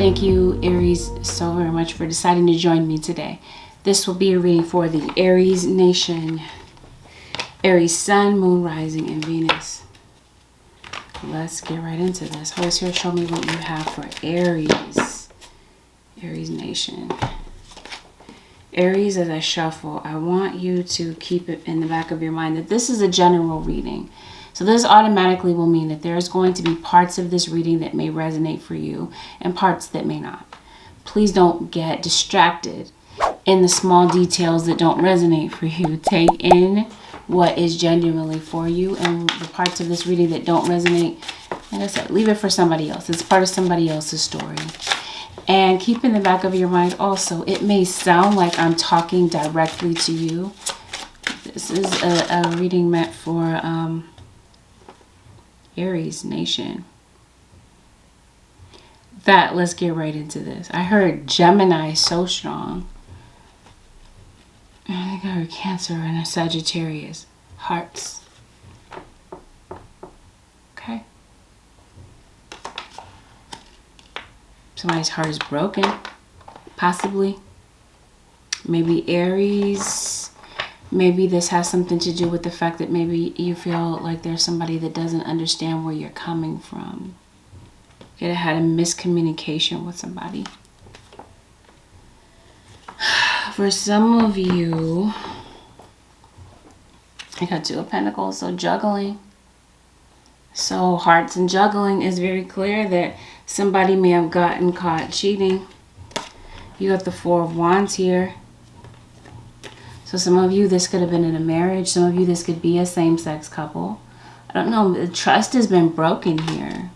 Thank you, Aries, so very much for deciding to join me today. This will be a reading for the Aries nation. Aries sun, moon, rising, and Venus. Let's get right into this. Holy Spirit, show me what you have for Aries. Aries nation. Aries, as I shuffle, I want you to keep it in the back of your mind that this is a general reading. So this automatically will mean that there's going to be parts of this reading that may resonate for you and parts that may not. Please don't get distracted in the small details that don't resonate for you. Take in what is genuinely for you, and the parts of this reading that don't resonate, like I said, leave it for somebody else. It's part of somebody else's story. And keep in the back of your mind also, it may sound like I'm talking directly to you. This is a reading meant for Aries nation. Let's get right into this. I heard Gemini so strong. I think I heard Cancer and a Sagittarius. Hearts. Okay. Somebody's heart is broken. Possibly. Maybe Aries. Maybe this has something to do with the fact that maybe you feel like there's somebody that doesn't understand where you're coming from. You could have had a miscommunication with somebody. For some of you, I got Two of Pentacles, so juggling. So hearts and juggling is very clear that somebody may have gotten caught cheating. You got the Four of Wands here. So some of you, this could have been in a marriage. Some of you, this could be a same-sex couple. I don't know. The trust has been broken here.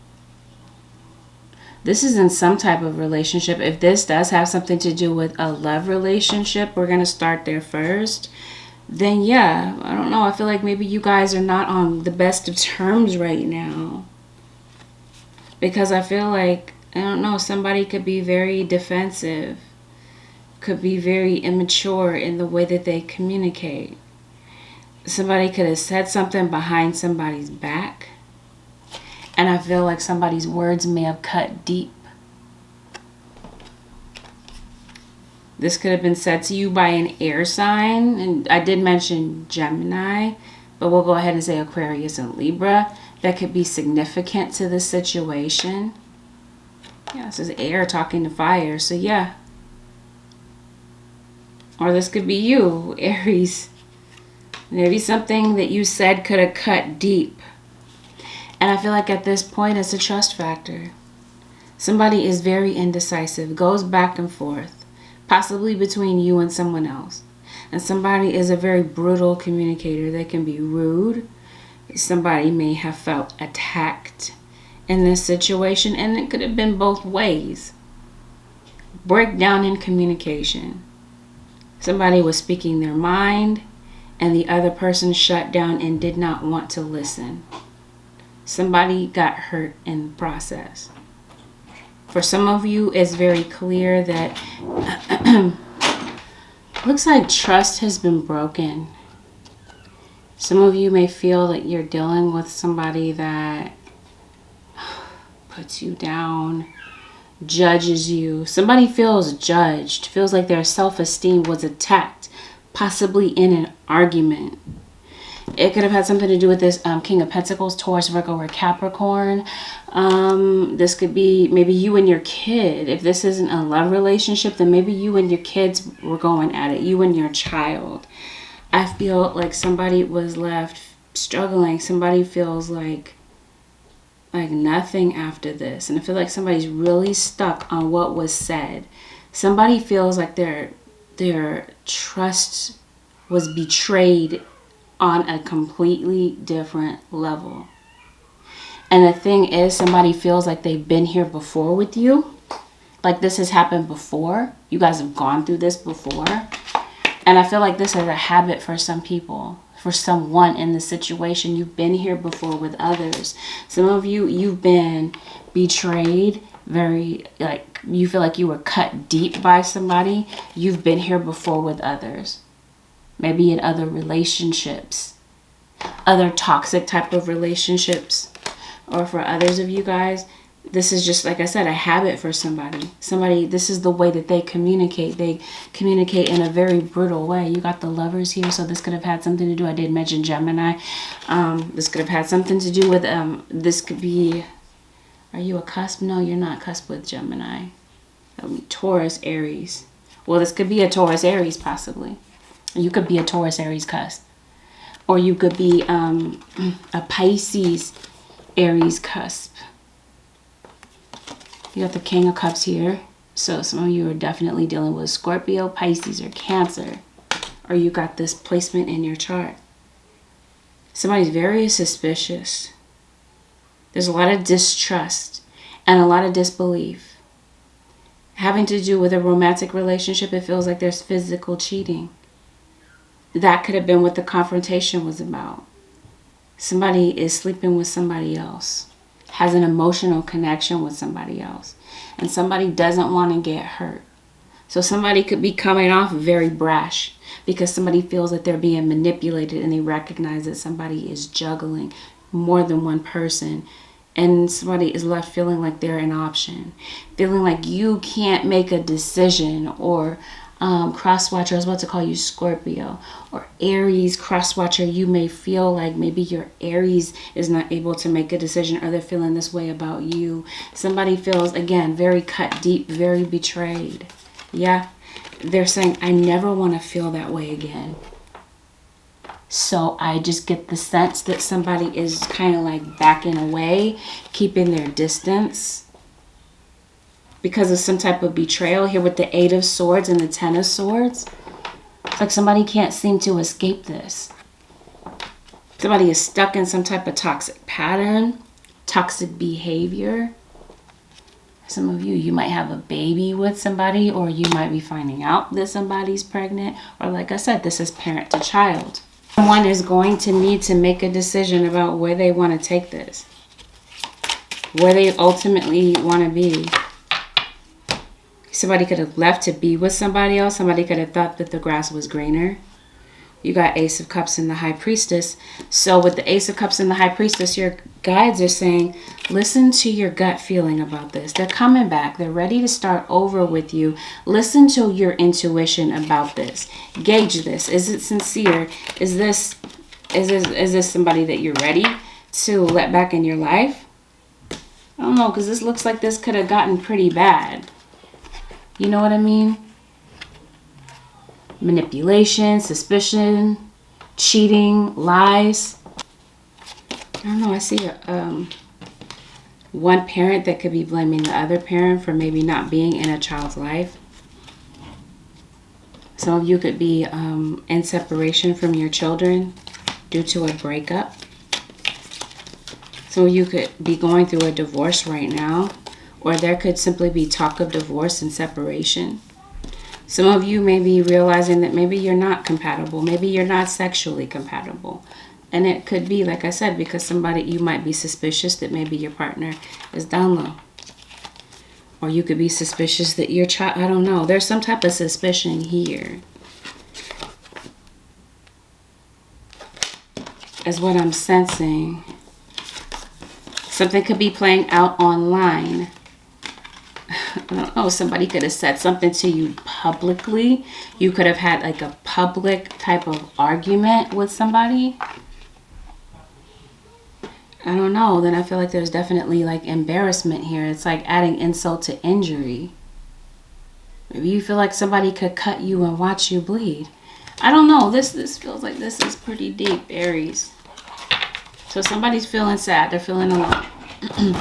This is in some type of relationship. If this does have something to do with a love relationship, we're going to start there first. Then yeah, I don't know. I feel like maybe you guys are not on the best of terms right now. Because I feel like, I don't know, somebody could be very defensive. Could be very immature in the way that they communicate. Somebody could have said something behind somebody's back. And I feel like somebody's words may have cut deep. This could have been said to you by an air sign. And I did mention Gemini, but we'll go ahead and say Aquarius and Libra. That could be significant to the situation. Yeah, this is air talking to fire. So yeah. Or this could be you, Aries. Maybe something that you said could have cut deep. And I feel like at this point, it's a trust factor. Somebody is very indecisive, goes back and forth, possibly between you and someone else. And somebody is a very brutal communicator. They can be rude. Somebody may have felt attacked in this situation, and it could have been both ways. Breakdown in communication. Somebody was speaking their mind, and the other person shut down and did not want to listen. Somebody got hurt in the process. For some of you, it's very clear that looks like trust has been broken. Some of you may feel that you're dealing with somebody that puts you down, judges you. Somebody feels judged, feels like their self-esteem was attacked, possibly in an argument. It could have had something to do with this King of Pentacles, Taurus, Virgo, or Capricorn. This could be maybe you and your kid. If this isn't a love relationship, then maybe you and your kids were going at it. You and your child. I feel like somebody was left struggling. Somebody feels like nothing after this. And I feel like somebody's really stuck on what was said. Somebody feels like their trust was betrayed on a completely different level. And the thing is, somebody feels like they've been here before with you. Like this has happened before. You guys have gone through this before. And I feel like this is a habit for some people. For someone in the situation. You've been here before with others. Some of you, you've been betrayed. You feel like you were cut deep by somebody. You've been here before with others. Maybe in other relationships, other toxic type of relationships, or for others of you guys, This is just, like I said, a habit for somebody. This is the way that they communicate. They communicate in a very brutal way. You got the Lovers here, so this could have had something to do. I did mention Gemini. This could have had something to do with, this could be, are you a cusp? No, you're not cusp with Gemini. Taurus, Aries. Well, this could be a Taurus, Aries, possibly. You could be a Taurus, Aries cusp. Or you could be a Pisces, Aries cusp. You got the King of Cups here. So some of you are definitely dealing with Scorpio, Pisces, or Cancer. Or you got this placement in your chart. Somebody's very suspicious. There's a lot of distrust and a lot of disbelief. Having to do with a romantic relationship, it feels like there's physical cheating. That could have been what the confrontation was about. Somebody is sleeping with somebody else, has an emotional connection with somebody else, and somebody doesn't want to get hurt. So somebody could be coming off very brash because somebody feels that they're being manipulated and they recognize that somebody is juggling more than one person, and somebody is left feeling like they're an option, feeling like you can't make a decision. Or cross-watcher, I was about to call you Scorpio, or Aries cross-watcher, you may feel like maybe your Aries is not able to make a decision, or they're feeling this way about you. Somebody feels, again, very cut deep, very betrayed. Yeah, they're saying, I never want to feel that way again. So I just get the sense that somebody is kind of like backing away, keeping their distance, because of some type of betrayal here with the 8 of Swords and the 10 of Swords. It's like somebody can't seem to escape this. Somebody is stuck in some type of toxic pattern, toxic behavior. Some of you might have a baby with somebody, or you might be finding out that somebody's pregnant. Or like I said, this is parent to child. Someone is going to need to make a decision about where they want to take this, where they ultimately want to be. Somebody could have left to be with somebody else. Somebody could have thought that the grass was greener. You got Ace of Cups and the High Priestess. So with the Ace of Cups and the High Priestess, your guides are saying, listen to your gut feeling about this. They're coming back. They're ready to start over with you. Listen to your intuition about this. Gauge this. Is it sincere? Is this somebody that you're ready to let back in your life? I don't know, because this looks like this could have gotten pretty bad. You know what I mean? Manipulation, suspicion, cheating, lies. I don't know. I see one parent that could be blaming the other parent for maybe not being in a child's life. Some of you could be in separation from your children due to a breakup. Some of you could be going through a divorce right now. Or there could simply be talk of divorce and separation. Some of you may be realizing that maybe you're not compatible. Maybe you're not sexually compatible. And it could be, like I said, because you might be suspicious that maybe your partner is down low. Or you could be suspicious that your child, I don't know. There's some type of suspicion here. Is what I'm sensing. Something could be playing out online. I don't know, somebody could have said something to you publicly. You could have had like a public type of argument with somebody. I don't know. Then I feel like there's definitely like embarrassment here. It's like adding insult to injury. Maybe you feel like somebody could cut you and watch you bleed. I don't know. This feels like this is pretty deep, Aries. So somebody's feeling sad. They're feeling alone. You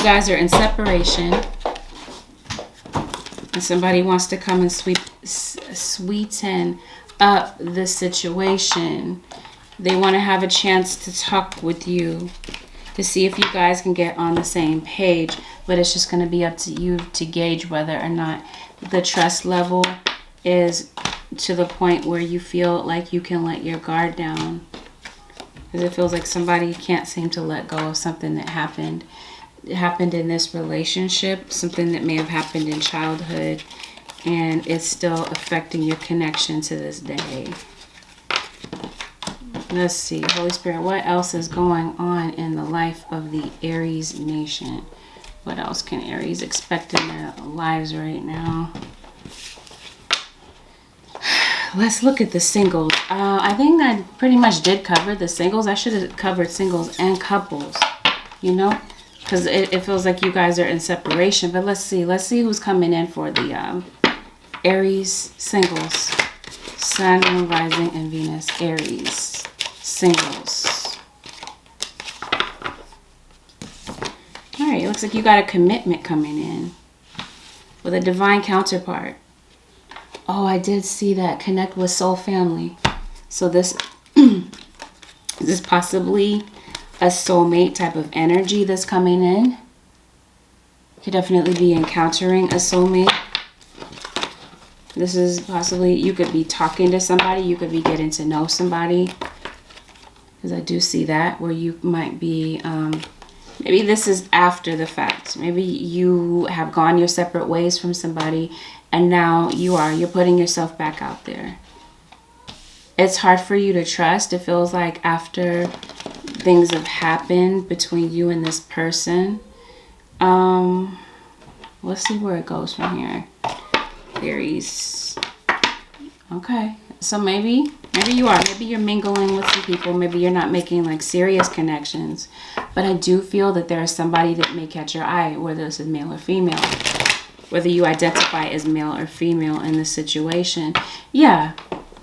guys are in separation. And somebody wants to come and sweeten up the situation. They want to have a chance to talk with you to see if you guys can get on the same page. But it's just going to be up to you to gauge whether or not the trust level is to the point where you feel like you can let your guard down. Because it feels like somebody can't seem to let go of something that happened. It happened in this relationship, something that may have happened in childhood, and it's still affecting your connection to this day. Let's see, Holy Spirit, what else is going on in the life of the Aries nation? What else can Aries expect in their lives right now? Let's look at the singles. I think I pretty much did cover the singles. I should have covered singles and couples, you know, because it feels like you guys are in separation. But let's see who's coming in for the Aries singles. Sun, Moon, Rising, and Venus. Aries singles. All right, it looks like you got a commitment coming in with a divine counterpart. Oh, I did see that. Connect with soul family. So this is possibly a soulmate type of energy that's coming in. You could definitely be encountering a soulmate. This is possibly, you could be talking to somebody. You could be getting to know somebody. Because I do see that where you might be, maybe this is after the fact. Maybe you have gone your separate ways from somebody. And now you're putting yourself back out there. It's hard for you to trust. It feels like after things have happened between you and this person. Let's see where it goes from here. Aries. Okay. So maybe you're mingling with some people. Maybe you're not making like serious connections. But I do feel that there is somebody that may catch your eye, whether this is male or female. Whether you identify as male or female in this situation. Yeah,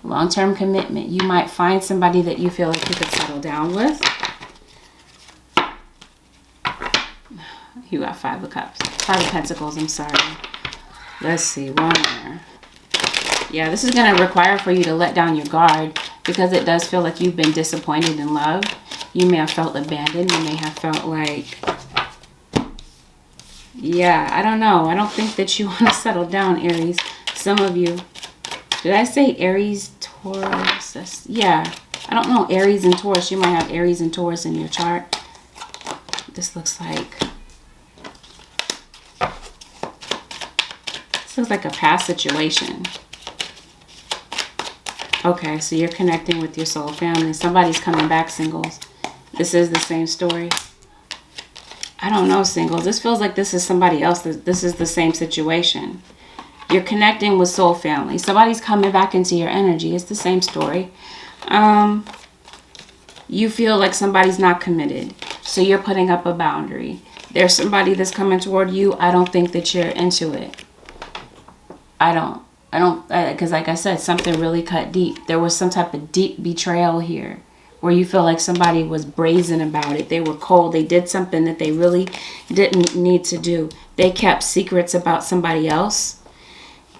long-term commitment. You might find somebody that you feel like you could settle down with. You got 5 of Cups. 5 of Pentacles, I'm sorry. Let's see, one more. Yeah, this is going to require for you to let down your guard because it does feel like you've been disappointed in love. You may have felt abandoned. You may have felt like... Yeah, I don't know. I don't think that you want to settle down, Aries. Some of you. Did I say Aries, Taurus? Yeah. I don't know. Aries and Taurus. You might have Aries and Taurus in your chart. This looks like... This looks like a past situation. Okay, so you're connecting with your soul family. Somebody's coming back, singles. This is the same story. I don't know, singles. This feels like this is somebody else. This is the same situation. You're connecting with soul family. Somebody's coming back into your energy. It's the same story. You feel like somebody's not committed. So you're putting up a boundary. There's somebody that's coming toward you. I don't think that you're into it. I don't, because like I said, something really cut deep. There was some type of deep betrayal here. Where you feel like somebody was brazen about it. They were cold. They did something that they really didn't need to do. They kept secrets about somebody else.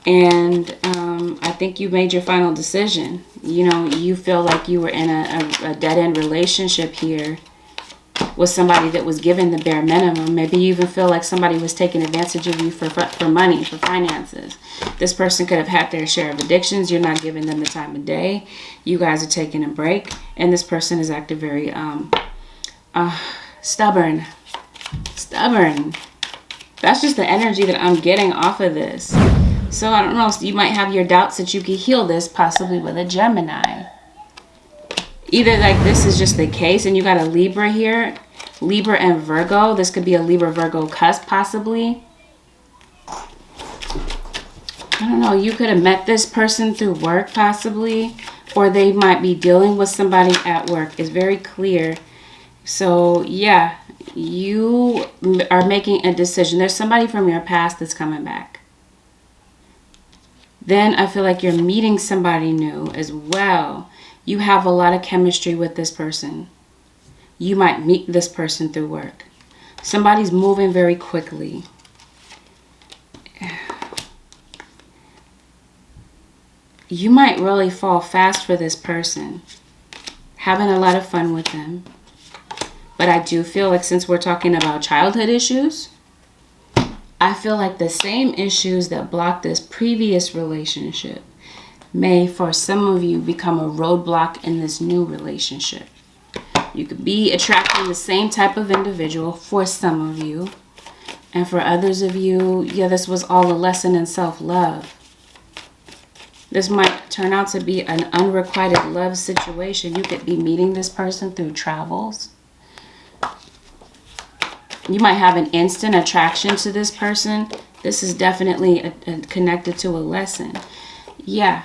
And I think you made your final decision. You know, you feel like you were in a dead-end relationship here with somebody that was given the bare minimum. Maybe you even feel like somebody was taking advantage of you for money, for finances. This person could have had their share of addictions. You're not giving them the time of day. You guys are taking a break. And this person is acting very stubborn. Stubborn. That's just the energy that I'm getting off of this. So I don't know. So you might have your doubts that you could heal this possibly with a Gemini. Either like this is just the case and you got a Libra here. Libra and Virgo. This could be a Libra-Virgo cusp possibly. I don't know. You could have met this person through work possibly. Or they might be dealing with somebody at work. It's very clear. So yeah, you are making a decision. There's somebody from your past that's coming back. Then I feel like you're meeting somebody new as well. You have a lot of chemistry with this person. You might meet this person through work. Somebody's moving very quickly. You might really fall fast for this person. Having a lot of fun with them. But I do feel like since we're talking about childhood issues, I feel like the same issues that blocked this previous relationship may, for some of you, become a roadblock in this new relationship. You could be attracting the same type of individual for some of you. And for others of you, yeah, this was all a lesson in self-love. This might turn out to be an unrequited love situation. You could be meeting this person through travels. You might have an instant attraction to this person. This is definitely connected to a lesson. Yeah.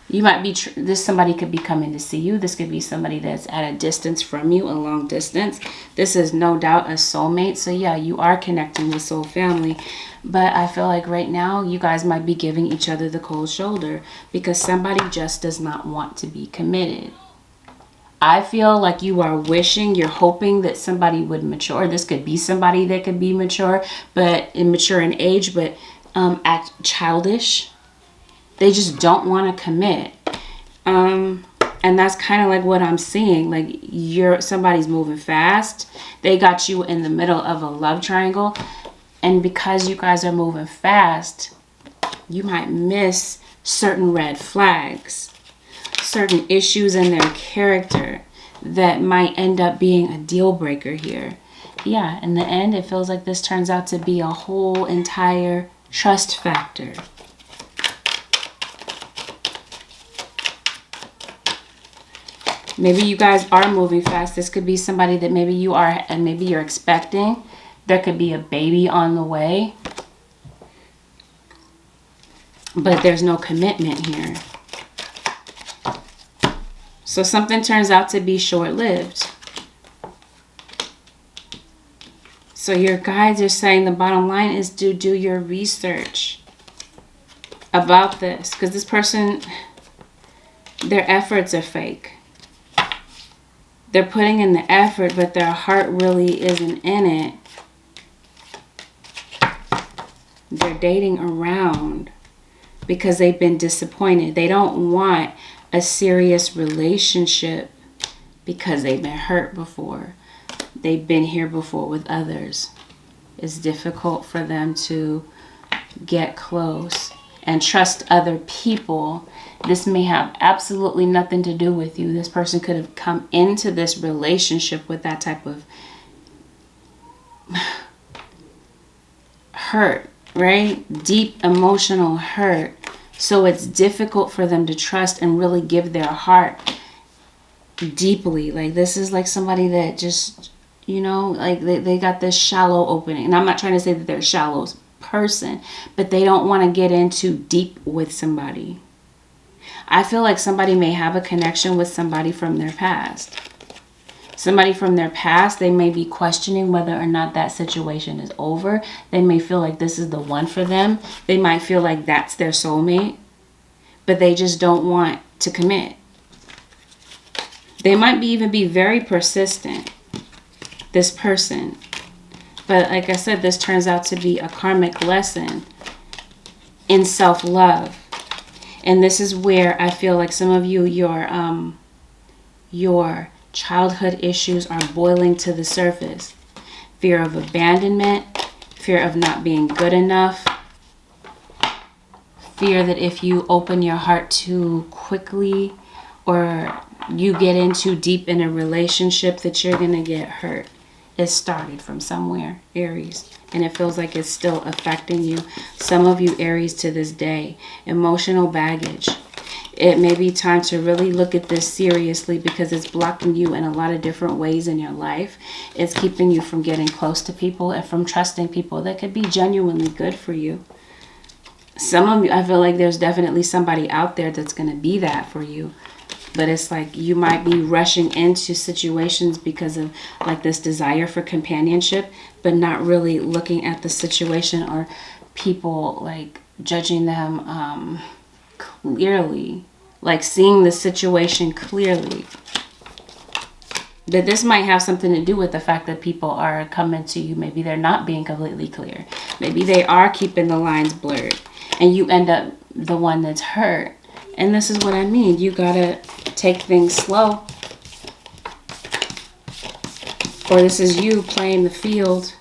You might be, somebody could be coming to see you. This could be somebody that's at a distance from you, a long distance. This is no doubt a soulmate. So yeah, you are connecting with soul family. But I feel like right now you guys might be giving each other the cold shoulder because somebody just does not want to be committed. I feel like you are wishing, you're hoping that somebody would mature. This could be somebody that could be mature, but immature in age, but act childish. They just don't want to commit. And that's kind of like what I'm seeing. Like somebody's moving fast. They got you in the middle of a love triangle. And because you guys are moving fast, you might miss certain red flags, certain issues in their character that might end up being a deal breaker here. Yeah, in the end, it feels like this turns out to be a whole entire trust factor. Maybe you guys are moving fast. This could be somebody that maybe you are, and maybe you're expecting. There could be a baby on the way. But there's no commitment here. So something turns out to be short-lived. So your guides are saying the bottom line is to do your research about this. Because this person, their efforts are fake. They're putting in the effort, but their heart really isn't in it. They're dating around because they've been disappointed. They don't want a serious relationship because they've been hurt before. They've been here before with others. It's difficult for them to get close and trust other people. This may have absolutely nothing to do with you. This person could have come into this relationship with that type of hurt, right? Deep emotional hurt. So it's difficult for them to trust and really give their heart deeply. Like this is like somebody that just, you know, like they got this shallow opening. And I'm not trying to say that they're a shallow person, but they don't want to get into deep with somebody. I feel like somebody may have a connection with somebody from their past. Somebody from their past, they may be questioning whether or not that situation is over. They may feel like this is the one for them. They might feel like that's their soulmate, but they just don't want to commit. They might even be very persistent, this person. But like I said, this turns out to be a karmic lesson in self-love. And this is where I feel like some of you, your childhood issues are boiling to the surface. Fear of abandonment, fear of not being good enough, fear that if you open your heart too quickly or you get in too deep in a relationship that you're going to get hurt. It started from somewhere, Aries, and it feels like it's still affecting you. Some of you, Aries, to this day, emotional baggage. It may be time to really look at this seriously because it's blocking you in a lot of different ways in your life. It's keeping you from getting close to people and from trusting people that could be genuinely good for you. Some of you, I feel like there's definitely somebody out there that's going to be that for you. But it's like you might be rushing into situations because of like this desire for companionship, but not really looking at the situation or people, like judging them clearly, like seeing the situation clearly. But this might have something to do with the fact that people are coming to you. Maybe they're not being completely clear. Maybe they are keeping the lines blurred and you end up the one that's hurt. And this is what I mean. You gotta take things slow. Or this is you playing the field,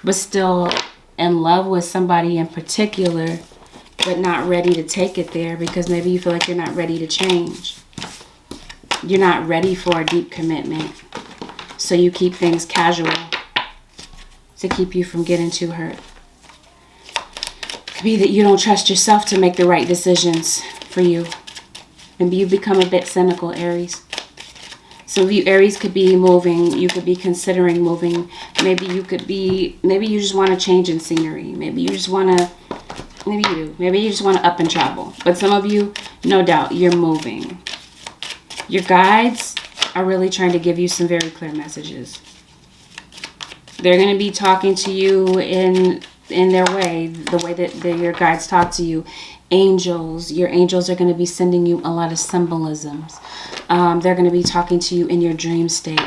but still in love with somebody in particular, but not ready to take it there because maybe you feel like you're not ready to change. You're not ready for a deep commitment. So you keep things casual to keep you from getting too hurt. Be that you don't trust yourself to make the right decisions for you. Maybe you become a bit cynical, Aries. Some of you Aries could be moving. You could be considering moving. Maybe you just want to change in scenery. Maybe you just want to, maybe you do. Maybe you just want to up and travel. But some of you, no doubt, you're moving. Your guides are really trying to give you some very clear messages. They're going to be talking to you in their way, the way that your guides talk to you. Angels, your angels are going to be sending you a lot of symbolisms. They're going to be talking to you in your dream state.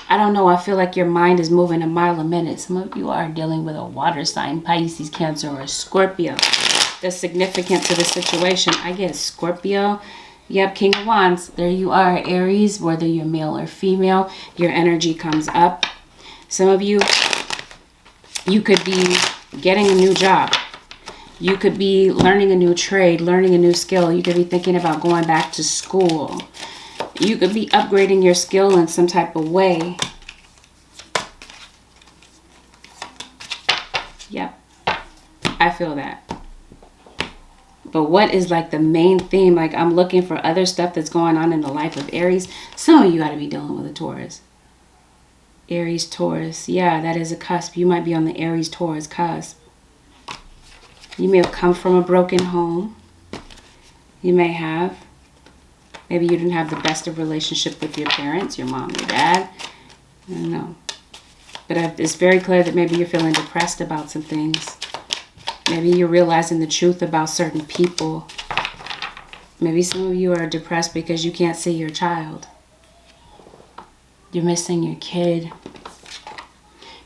I don't know, I feel like your mind is moving a mile a minute. Some of you are dealing with a water sign, Pisces, Cancer, or Scorpio. The significance of the situation, I get Scorpio. Yep, King of Wands. There you are, Aries, whether you're male or female, your energy comes up. Some of you, you could be getting a new job. You could be learning a new trade, learning a new skill. You could be thinking about going back to school. You could be upgrading your skill in some type of way. Yep, I feel that. But what is like the main theme? Like I'm looking for other stuff that's going on in the life of Aries. Some of you got to be dealing with a Taurus. Aries, Taurus. Yeah, that is a cusp. You might be on the Aries, Taurus cusp. You may have come from a broken home. You may have. Maybe you didn't have the best of relationship with your parents, your mom, your dad. I don't know. But it's very clear that maybe you're feeling depressed about some things. Maybe you're realizing the truth about certain people. Maybe some of you are depressed because you can't see your child. You're missing your kid.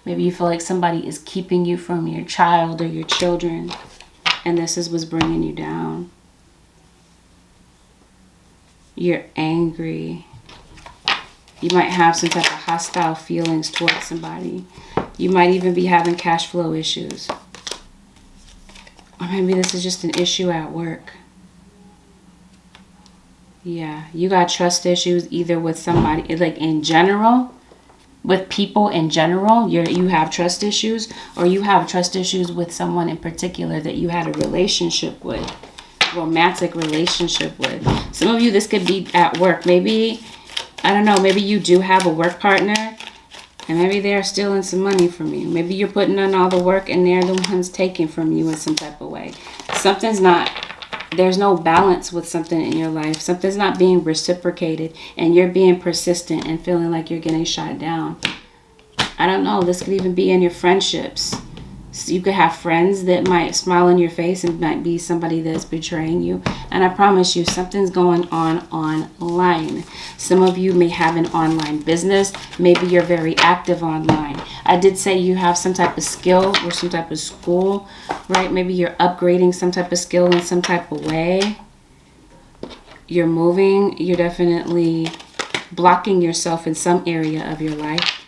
Maybe you feel like somebody is keeping you from your child or your children. And this is what's bringing you down. You're angry. You might have some type of hostile feelings towards somebody. You might even be having cash flow issues. Or maybe this is just an issue at work. Yeah, you got trust issues either with somebody, like in general, with people in general, you have trust issues, or you have trust issues with someone in particular that you had a relationship with, romantic relationship with. Some of you, this could be at work. Maybe, I don't know, maybe you do have a work partner and maybe they're stealing some money from you. Maybe you're putting in all the work and they're the ones taking from you in some type of way. There's no balance with something in your life. Something's not being reciprocated and you're being persistent and feeling like you're getting shot down. I don't know. This could even be in your friendships. So you could have friends that might smile in your face and might be somebody that's betraying you. And I promise you, something's going on online. Some of you may have an online business. Maybe you're very active online. I did say you have some type of skill or some type of school, right? Maybe you're upgrading some type of skill in some type of way. You're moving. You're definitely blocking yourself in some area of your life.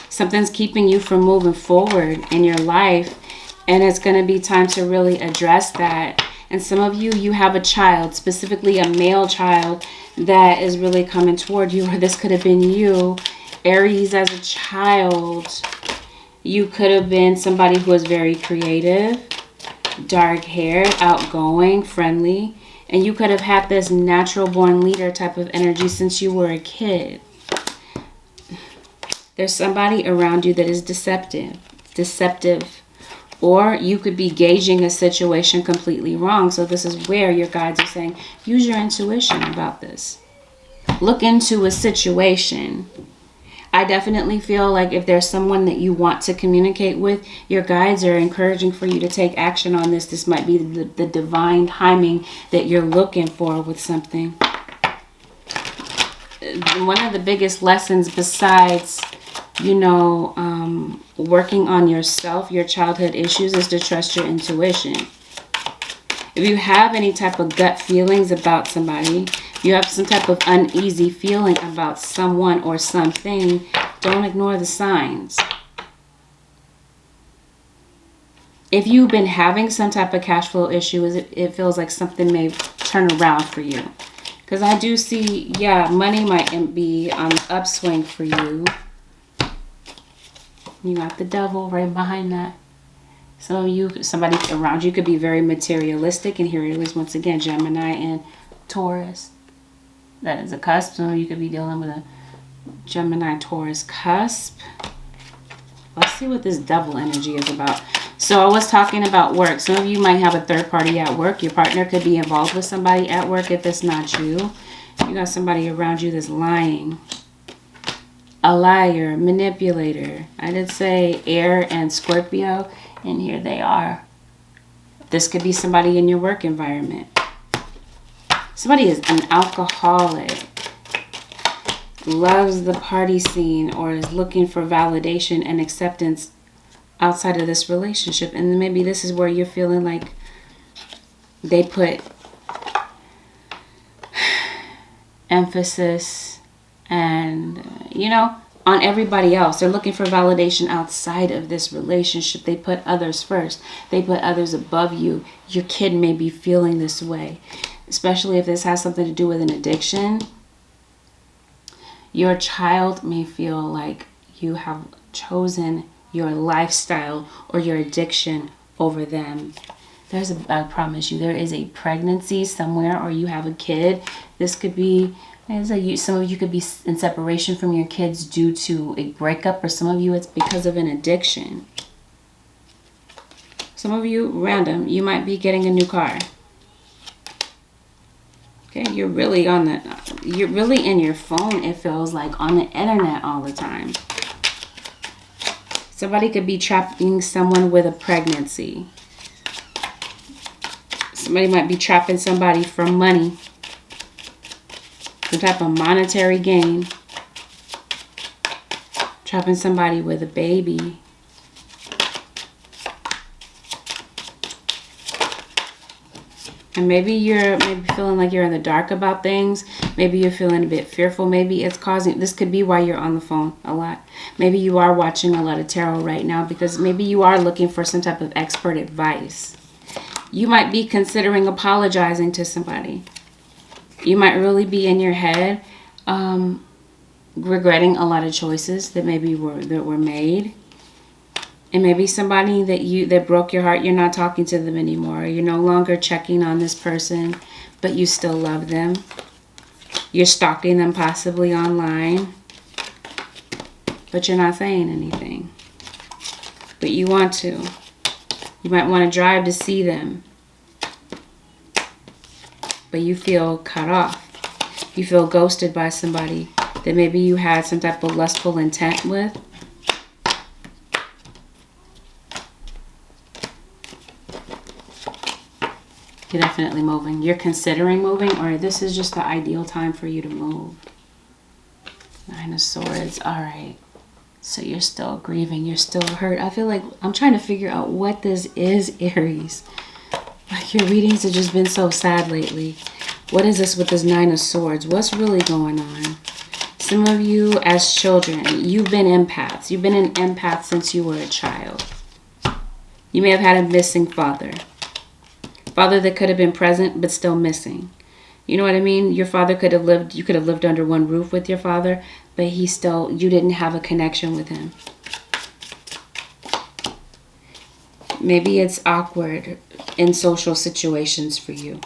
Something's keeping you from moving forward in your life. And it's going to be time to really address that. And some of you, you have a child, specifically a male child, that is really coming toward you. Or this could have been you, Aries, as a child. You could have been somebody who was very creative, dark-haired, outgoing, friendly. And you could have had this natural-born leader type of energy since you were a kid. There's somebody around you that is deceptive. Or you could be gauging a situation completely wrong. So this is where your guides are saying, use your intuition about this. Look into a situation. I definitely feel like if there's someone that you want to communicate with, your guides are encouraging for you to take action on this. This might be the divine timing that you're looking for with something. One of the biggest lessons besides working on yourself, your childhood issues, is to trust your intuition. If you have any type of gut feelings about somebody, if you have some type of uneasy feeling about someone or something, don't ignore the signs. If you've been having some type of cash flow issue, it feels like something may turn around for you. Because I do see, money might be on the upswing for you. You got the devil right behind that. Some of you, somebody around you could be very materialistic. And here it is once again, Gemini and Taurus. That is a cusp. Some of you could be dealing with a Gemini, Taurus cusp. Let's see what this Devil energy is about. So I was talking about work. Some of you might have a third party at work. Your partner could be involved with somebody at work if it's not you. You got somebody around you that's lying. A liar, manipulator. I did say air and Scorpio, and here they are. This could be somebody in your work environment. Somebody is an alcoholic, loves the party scene, or is looking for validation and acceptance outside of this relationship. And maybe this is where you're feeling like they put emphasis and, you know, on everybody else. They're looking for validation outside of this relationship. They put others first. They put others above you. Your kid may be feeling this way, especially if this has something to do with an addiction. Your child may feel like you have chosen your lifestyle or your addiction over them. I promise you, there is a pregnancy somewhere, or you have a kid. This could be, some of you could be in separation from your kids due to a breakup, or some of you it's because of an addiction. Some of you, random, you might be getting a new car. Okay, you're really in your phone, it feels like, on the internet all the time. Somebody could be trapping someone with a pregnancy. Somebody might be trapping somebody for money. Some type of monetary gain. Trapping somebody with a baby. And maybe you're feeling like you're in the dark about things. Maybe you're feeling a bit fearful. Maybe it's causing, this could be why you're on the phone a lot. Maybe you are watching a lot of tarot right now because maybe you are looking for some type of expert advice. You might be considering apologizing to somebody. You might really be in your head regretting a lot of choices that were made. And maybe somebody that broke your heart, you're not talking to them anymore. You're no longer checking on this person, but you still love them. You're stalking them possibly online, but you're not saying anything. But you want to. You might want to drive to see them, but you feel cut off. You feel ghosted by somebody that maybe you had some type of lustful intent with. You're definitely moving. You're considering moving, or this is just the ideal time for you to move. Nine of Swords. All right. So you're still grieving. You're still hurt. I feel like I'm trying to figure out what this is, Aries. Like, your readings have just been so sad lately. What is this with this Nine of Swords? What's really going on? Some of you as children, you've been empaths. You've been an empath since you were a child. You may have had a missing father. Father that could have been present but still missing. You know what I mean? Your father could have lived, you could have lived under one roof with your father, but you didn't have a connection with him. Maybe it's awkward in social situations for you.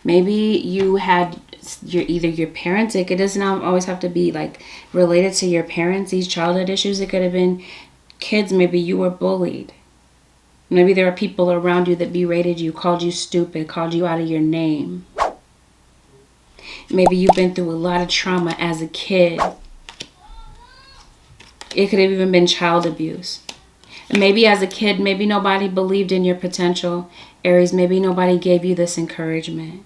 Maybe you had either your parents, it doesn't always have to be like related to your parents, these childhood issues. It could have been kids, maybe you were bullied. Maybe there are people around you that berated you, called you stupid, called you out of your name. Maybe you've been through a lot of trauma as a kid. It could have even been child abuse. And maybe as a kid, maybe nobody believed in your potential. Aries, maybe nobody gave you this encouragement.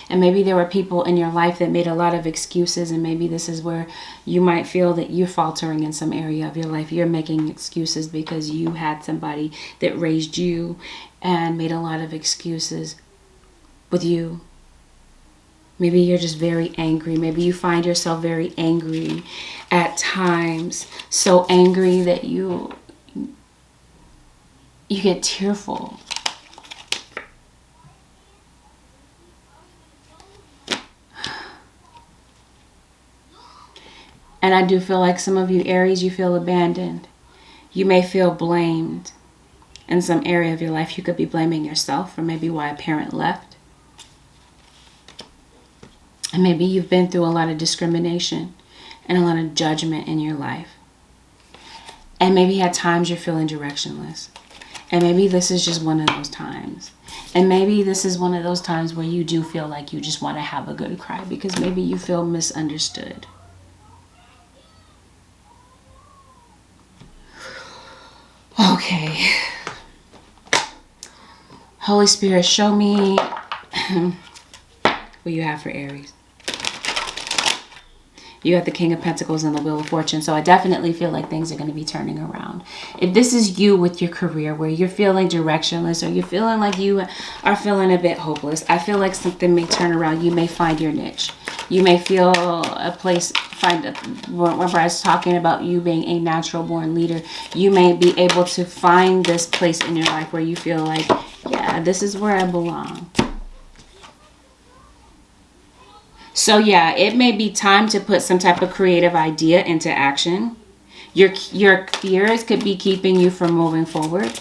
And maybe there were people in your life that made a lot of excuses, and maybe this is where you might feel that you're faltering in some area of your life. You're making excuses because you had somebody that raised you and made a lot of excuses with you. Maybe you're just very angry. Maybe you find yourself very angry at times. So angry that you get tearful. And I do feel like some of you, Aries, you feel abandoned. You may feel blamed in some area of your life. You could be blaming yourself for maybe why a parent left. And maybe you've been through a lot of discrimination and a lot of judgment in your life. And maybe at times you're feeling directionless. And maybe this is just one of those times. And maybe this is one of those times where you do feel like you just want to have a good cry because maybe you feel misunderstood. Okay. Holy Spirit, show me what you have for Aries. You have the King of Pentacles and the Wheel of Fortune. So I definitely feel like things are going to be turning around. If this is you with your career where you're feeling directionless or you're feeling like you are feeling a bit hopeless, I feel like something may turn around. You may find your niche. You may feel a place, whenever I was talking about you being a natural born leader, you may be able to find this place in your life where you feel like, yeah, this is where I belong. So yeah, it may be time to put some type of creative idea into action. Your fears could be keeping you from moving forward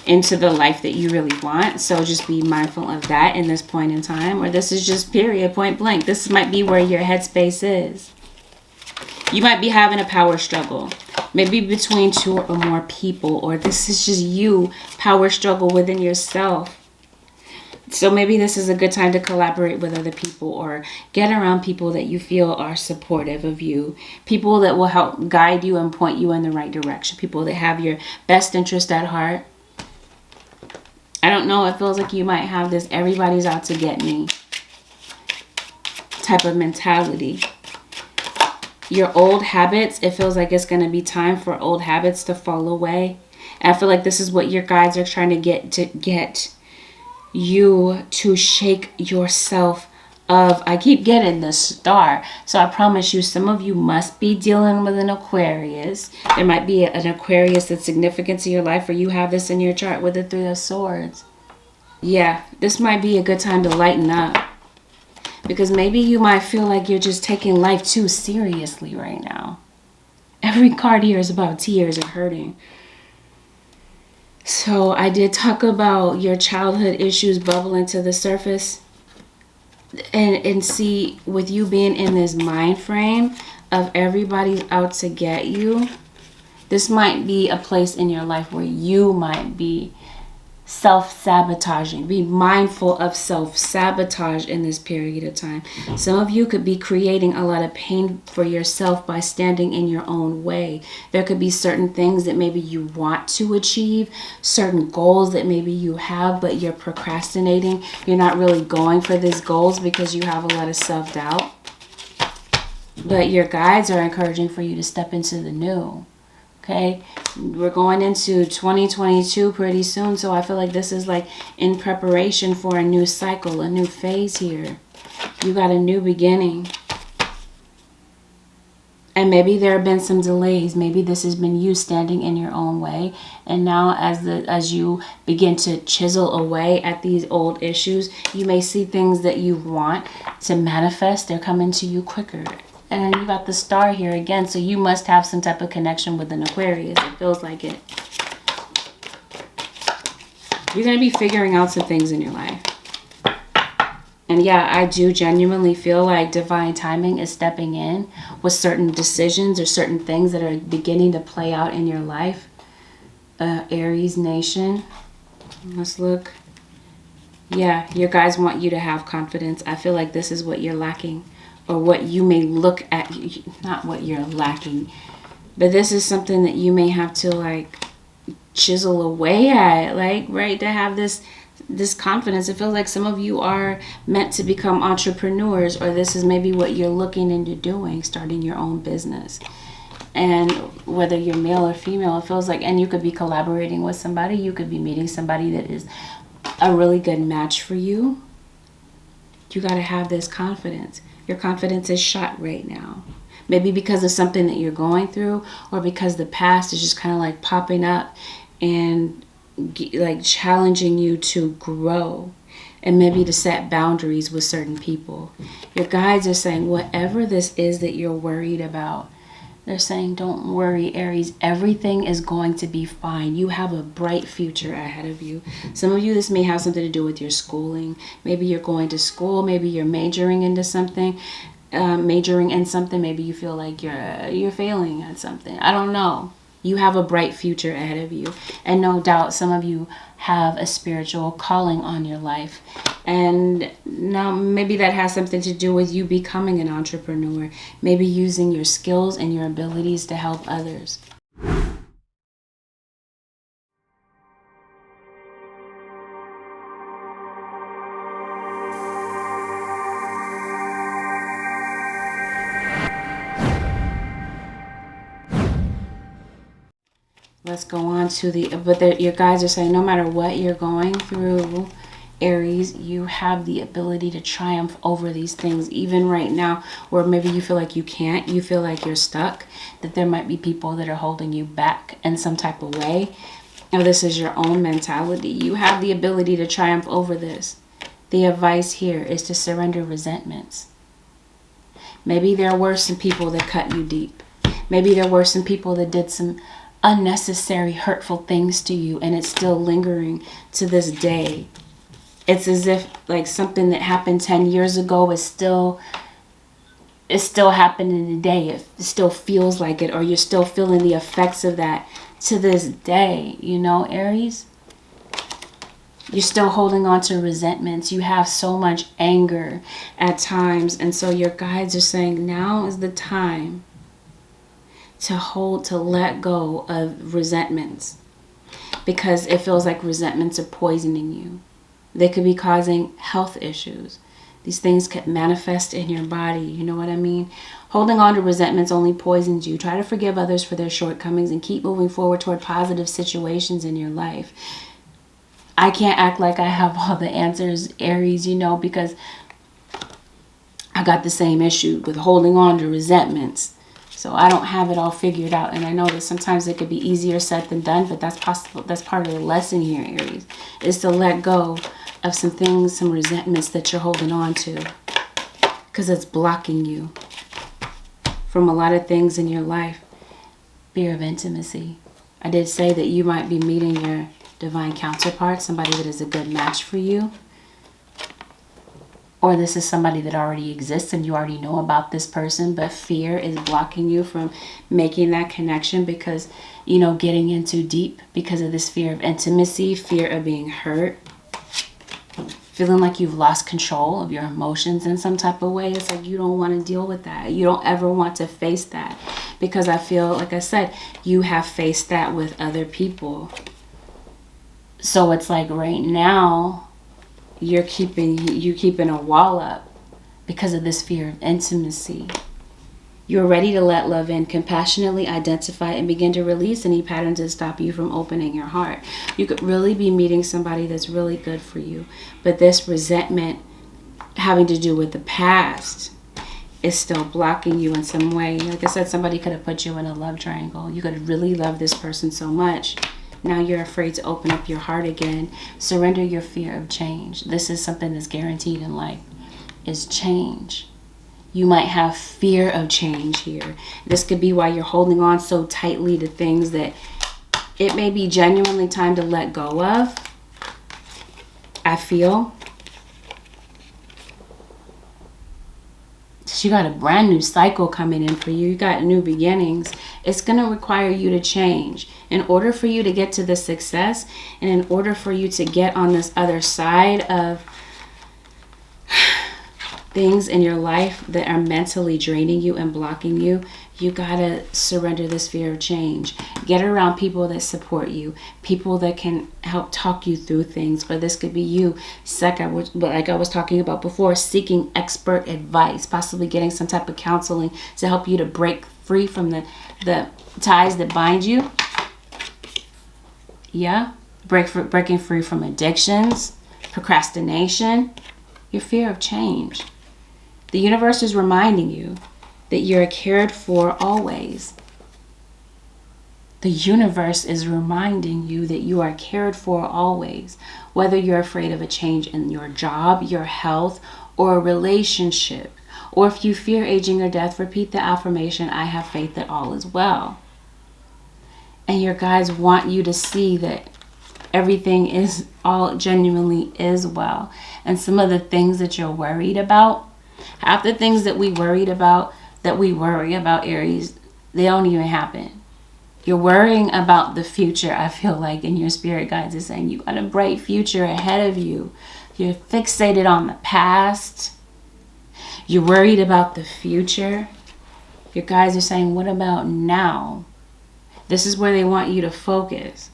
into the life that you really want. So just be mindful of that in this point in time. Or this is just period, point blank. This might be where your headspace is. You might be having a power struggle. Maybe between two or more people. Or this is just you, power struggle within yourself. So maybe this is a good time to collaborate with other people or get around people that you feel are supportive of you. People that will help guide you and point you in the right direction. People that have your best interest at heart. I don't know. It feels like you might have this everybody's out to get me type of mentality. Your old habits, it feels like it's going to be time for old habits to fall away. And I feel like this is what your guides are trying to get you to shake yourself of. I keep getting the star. So I promise you, some of you must be dealing with an Aquarius. There might be an Aquarius that's significant to your life, or you have this in your chart with the Three of Swords. Yeah, this might be a good time to lighten up. Because maybe you might feel like you're just taking life too seriously right now. Every card here is about tears and hurting. So I did talk about your childhood issues bubbling to the surface. And see, with you being in this mind frame of everybody's out to get you, this might be a place in your life where you might be self-sabotaging. Be mindful of self-sabotage in this period of time. Some of you could be creating a lot of pain for yourself by standing in your own way. There could be certain things that maybe you want to achieve, certain goals that maybe you have, but you're procrastinating. You're not really going for these goals because you have a lot of self-doubt. But your guides are encouraging for you to step into the new. Okay, we're going into 2022 pretty soon, so I feel like this is like in preparation for a new cycle, a new phase here. You got a new beginning. And maybe there have been some delays. Maybe this has been you standing in your own way. And now as you begin to chisel away at these old issues, you may see things that you want to manifest. They're coming to you quicker. And then you got the star here again. So you must have some type of connection with an Aquarius. It feels like it. You're going to be figuring out some things in your life. And yeah, I do genuinely feel like divine timing is stepping in with certain decisions or certain things that are beginning to play out in your life. Aries nation. Let's look. Yeah, your guys want you to have confidence. I feel like this is what you're lacking. Or what you may look at, not what you're lacking, but this is something that you may have to like chisel away at, like, right, to have this confidence. It feels like some of you are meant to become entrepreneurs, or this is maybe what you're looking into doing, starting your own business. And whether you're male or female, it feels like, and you could be collaborating with somebody, you could be meeting somebody that is a really good match for you. You got to have this confidence. Your confidence is shot right now. Maybe because of something that you're going through, or because the past is just kind of like popping up and like challenging you to grow, and maybe to set boundaries with certain people. Your guides are saying whatever this is that you're worried about, They're saying, don't worry, Aries. Everything is going to be fine. You have a bright future ahead of you. Some of you, this may have something to do with your schooling. Maybe you're going to school. Maybe you're majoring into something. Majoring in something. Maybe you feel like you're failing at something. I don't know. You have a bright future ahead of you. And no doubt some of you have a spiritual calling on your life. And now maybe that has something to do with you becoming an entrepreneur. Maybe using your skills and your abilities to help others. Let's go on to your guys are saying no matter what you're going through, Aries, you have the ability to triumph over these things. Even right now, where maybe you feel like you can't, you feel like you're stuck, that there might be people that are holding you back in some type of way. Now, this is your own mentality. You have the ability to triumph over this. The advice here is to surrender resentments. Maybe there were some people that cut you deep. Maybe there were some people that did some unnecessary hurtful things to you, and it's still lingering to this day. It's as if like something that happened 10 years ago is still happening today. It still feels like it, or you're still feeling the effects of that to this day, you know, Aries. You're still holding on to resentments. You have so much anger at times, and so your guides are saying now is the time to let go of resentments, because it feels like resentments are poisoning you. They could be causing health issues. These things could manifest in your body. You know what I mean? Holding on to resentments only poisons you. Try to forgive others for their shortcomings and keep moving forward toward positive situations in your life. I can't act like I have all the answers, Aries, you know, because I got the same issue with holding on to resentments. So I don't have it all figured out. And I know that sometimes it could be easier said than done, but that's possible. That's part of the lesson here, Aries, is to let go of some things, some resentments that you're holding on to, because it's blocking you from a lot of things in your life. Fear of intimacy. I did say that you might be meeting your divine counterpart, somebody that is a good match for you. Or this is somebody that already exists and you already know about this person, but fear is blocking you from making that connection because, you know, getting in too deep because of this fear of intimacy, fear of being hurt, feeling like you've lost control of your emotions in some type of way. It's like you don't want to deal with that. You don't ever want to face that, because I feel, like I said, you have faced that with other people. So it's like right now, you're keeping a wall up because of this fear of intimacy. You're ready to let love in, compassionately identify and begin to release any patterns that stop you from opening your heart. You could really be meeting somebody that's really good for you, but this resentment having to do with the past is still blocking you in some way. Like I said, somebody could have put you in a love triangle. You could really love this person so much. Now you're afraid to open up your heart again. Surrender your fear of change. This is something that's guaranteed in life, is change. You might have fear of change here. This could be why you're holding on so tightly to things that it may be genuinely time to let go of, I feel. You got a brand new cycle coming in for you. You got new beginnings. It's going to require you to change. In order for you to get to the success, and in order for you to get on this other side of things in your life that are mentally draining you and blocking you, you gotta surrender this fear of change. Get around people that support you, people that can help talk you through things. Or this could be you, like I was talking about before, seeking expert advice, possibly getting some type of counseling to help you to break free from the ties that bind you. Yeah, breaking free from addictions, procrastination, your fear of change. The universe is reminding you that you're cared for always. The universe is reminding you that you are cared for always. Whether you're afraid of a change in your job, your health, or a relationship, Or if you fear aging or death, repeat the affirmation, I have faith that all is well. And your guides want you to see that everything is all genuinely is well. And some of the things that you're worried about, half the things that we worry about, Aries, they don't even happen. You're worrying about the future, I feel like, and your spirit guides are saying you got a bright future ahead of you. You're fixated on the past. You're worried about the future. Your guides are saying, what about now? This is where they want you to focus.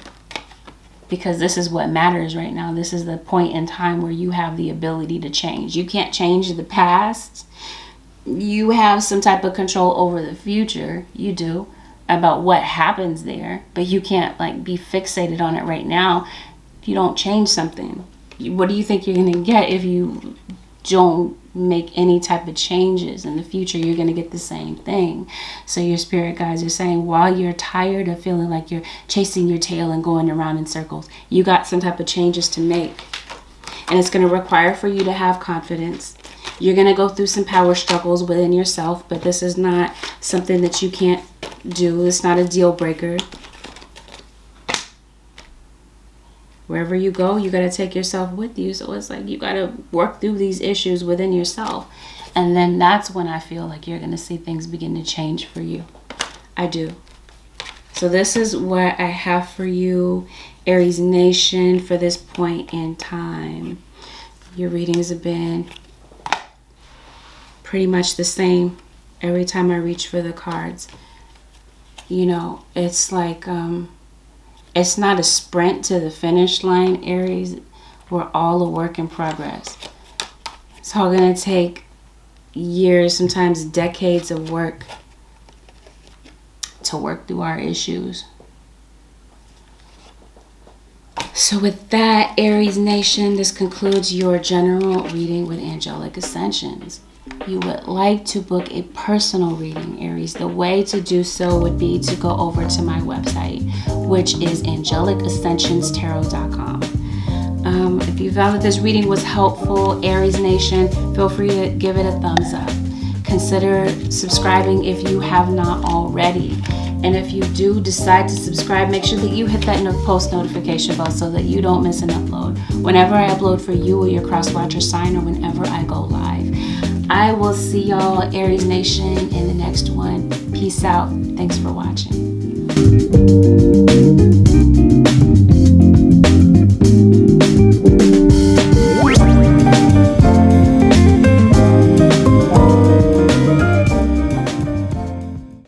Because this is what matters right now. This is the point in time where you have the ability to change. You can't change the past. You have some type of control over the future. You do. About what happens there. But you can't be fixated on it right now. If you don't change something. What do you think you're going to get if you don't make any type of changes? In the future, you're going to get the same thing. So your spirit guides are saying, while you're tired of feeling like you're chasing your tail and going around in circles, you got some type of changes to make. And it's going to require for you to have confidence. You're going to go through some power struggles within yourself, but this is not something that you can't do. It's not a deal breaker. Wherever you go, you got to take yourself with you. So it's like you got to work through these issues within yourself. And then that's when I feel like you're going to see things begin to change for you. I do. So this is what I have for you, Aries Nation, for this point in time. Your readings have been pretty much the same every time I reach for the cards. You know, it's like... it's not a sprint to the finish line, Aries. We're all a work in progress. It's all going to take years, sometimes decades of work to work through our issues. So with that, Aries Nation, this concludes your general reading with Angelic Ascensions. You would like to book a personal reading, Aries, the way to do so would be to go over to my website, which is AngelicAscensionsTarot.com. If you found that this reading was helpful, Aries Nation, feel free to give it a thumbs up. Consider subscribing if you have not already. And if you do decide to subscribe, make sure that you hit that post notification bell so that you don't miss an upload. Whenever I upload for you or your cross watcher sign, or whenever I go live. I will see y'all, Aries Nation, in the next one. Peace out. Thanks for watching.